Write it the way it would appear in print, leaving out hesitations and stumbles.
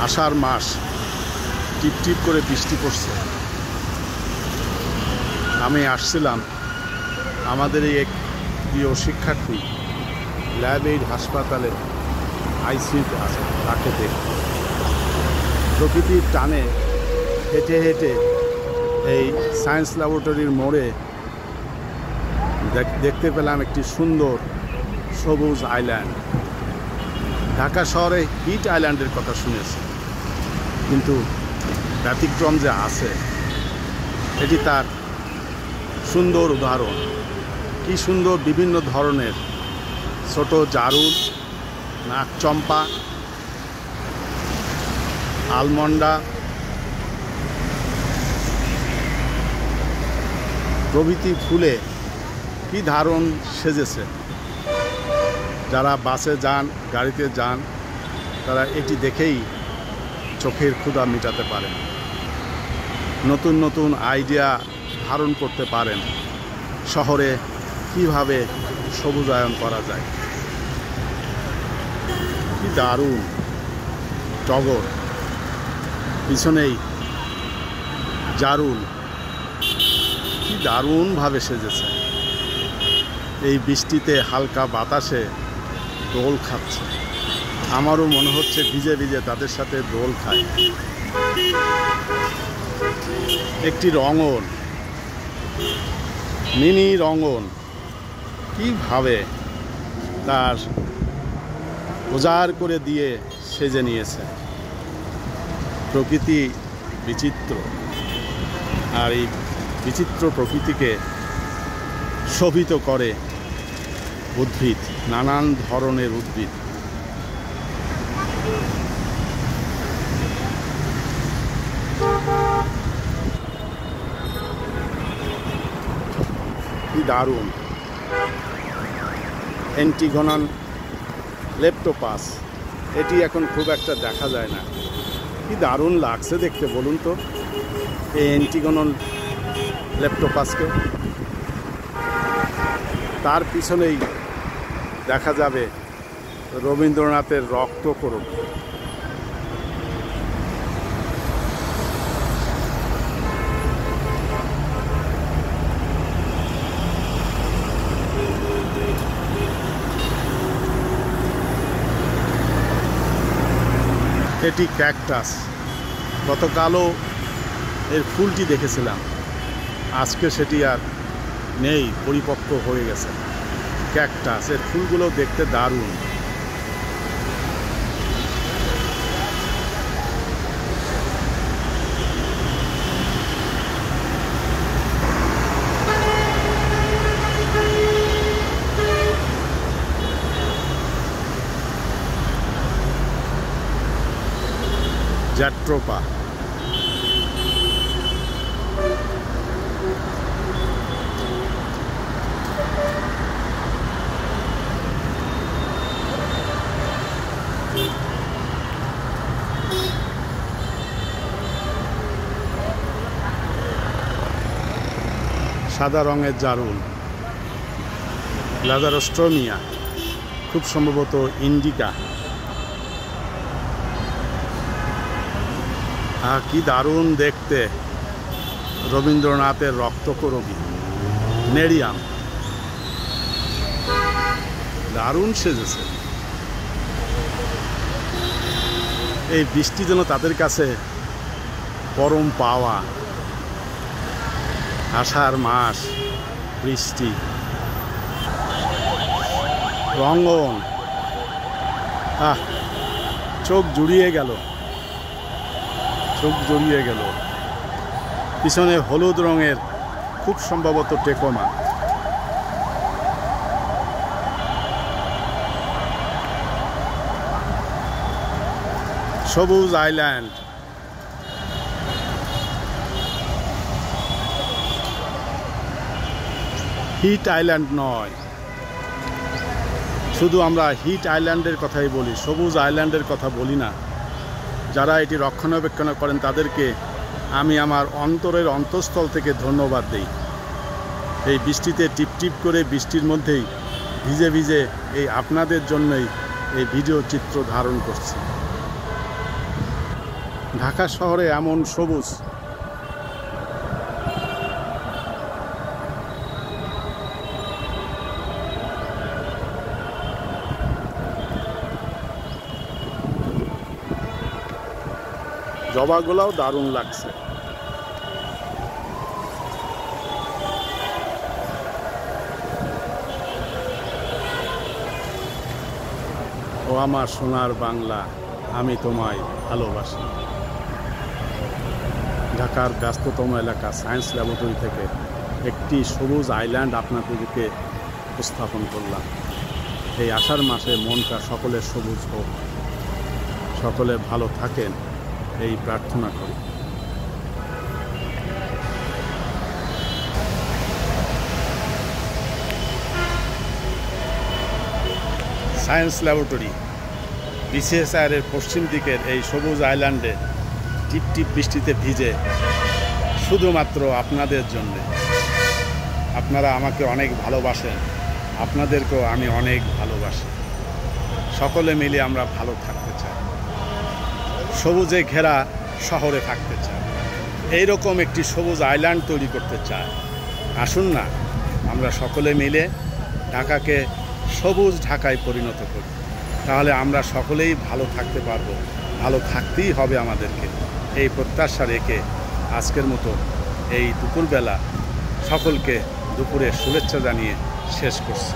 আষাঢ় মাস, টিপ টিপ করে বৃষ্টি পড়ছে। আমি আসছিলাম আমাদের এই এক প্রিয় শিক্ষার্থী ল্যাব এইড হাসপাতালে আইসিইউতে আছে, তাকে দেখতে প্রকৃতির টানে হেঁটে হেঁটে এই সায়েন্স ল্যাবরেটরির মোড়ে দেখতে পেলাম একটি সুন্দর সবুজ আইল্যান্ড। ঢাকা শহরে হিট আইল্যান্ডের কথা শুনেছি, কিন্তু ব্যতিক্রম যে আছে এটি তার সুন্দর উদাহরণ। কি সুন্দর বিভিন্ন ধরনের ছোট জারুল, নাকচম্পা, আলমন্ডা প্রভৃতি ফুলে কি দারুণ সেজেছে। যারা বাসে যান, গাড়িতে যান, তারা এটি দেখেই চোখের ক্ষুধা মেটাতে পারেন, নতুন নতুন আইডিয়া ধারণ করতে পারেন শহরে কিভাবে সবুজায়ন করা যায়। কি দারুণ টগর, পিছনেই জারুল, কি দারুণভাবে সেজেছে। এই বৃষ্টিতে হালকা বাতাসে দোল খাচ্ছে। আমারও মনে হচ্ছে ভিজে ভিজে তাদের সাথে দোল খায়। একটি রঙন, মিনি রঙন কিভাবে তার উজাড় করে দিয়ে সেজে নিয়েছে। প্রকৃতি বিচিত্র, আর এই বিচিত্র প্রকৃতিকে শোভিত করে উদ্ভিদ, নানান ধরনের উদ্ভিদ। কি দারুণ! অ্যান্টিগোনাল লেপ্টোপাস, এটি এখন খুব একটা দেখা যায় না। কি দারুণ লাগছে দেখতে বলুন তো এই অ্যান্টিগোনাল লেপ্টোপাসকে। তার পিছনেই দেখা যাবে রবীন্দ্রনাথের রক্তকরবী। এটি ক্যাকটাস। গতকালও এর ফুলটি দেখেছিলাম, আজকে সেটি আর নেই, পরিপক্ক হয়ে গেছে। ক্যাকটাস এর ফুলগুলো দেখতে দারুণ। জ্যাট্রোপা, সাদা রঙের জারুল, লাজারোস্ট্রোমিয়া, খুব সম্ভবত ইন্ডিকা। কি দারুণ দেখতে রবীন্দ্রনাথের রক্তকরবী, নেরিয়াম, দারুণ সেজেছে। এই বৃষ্টি যেন তাদের কাছে পরম পাওয়া। আষাঢ় মাস, বৃষ্টি, রঙন, চোখ জুড়িয়ে গেল, চোখ জড়িয়ে গেল। পিছনে হলুদ রঙের খুব সম্ভবত টেকোমা। সবুজ আইল্যান্ড, হিট আইল্যান্ড নয়, শুধু আমরা হিট আইল্যান্ডের কথাই বলি, সবুজ আইল্যান্ডের কথা বলি না। যারা এটি রক্ষণাবেক্ষণ করেন তাদেরকে আমি আমার অন্তরের অন্তঃস্থল থেকে ধন্যবাদ দিই। এই বৃষ্টিতে টিপটিপ করে বৃষ্টির মধ্যেই ভিজে ভিজে এই আপনাদের জন্যই এই ভিডিও চিত্র ধারণ করছি। ঢাকা শহরে এমন সবুজ, জবাগুলাও দারুণ লাগছে। ও আমার সোনার বাংলা, আমি তোমায় ভালোবাসি। ঢাকার ব্যস্ততম এলাকা সায়েন্স ল্যাবরেটরি থেকে একটি সবুজ আইল্যান্ড আপনাদেরকে উপস্থাপন করলাম। এই আষাঢ় মাসে মনটা সকলের সবুজ হোক, সকলে ভালো থাকেন এই প্রার্থনা করি। সায়েন্স ল্যাবরেটরি বিসিএসআইয়ের পশ্চিম দিকের এই সবুজ আইল্যান্ডে টিপ টিপ বৃষ্টিতে ভিজে শুধুমাত্র আপনাদের জন্যে। আপনারা আমাকে অনেক ভালোবাসেন, আপনাদেরকেও আমি অনেক ভালোবাসি। সকলে মিলে আমরা ভালো থাকতে চাই, সবুজে ঘেরা শহরে থাকতে চাই, এইরকম একটি সবুজ আইল্যান্ড তৈরি করতে চাই। আসুন না আমরা সকলে মিলে ঢাকাকে সবুজ ঢাকায় পরিণত করি, তাহলে আমরা সকলেই ভালো থাকতে পারবো, ভালো থাকতেই হবে আমাদেরকে। এই প্রত্যাশা রেখে আজকের মতো এই দুপুরবেলা সকলকে দুপুরের শুভেচ্ছা জানিয়ে শেষ করছি।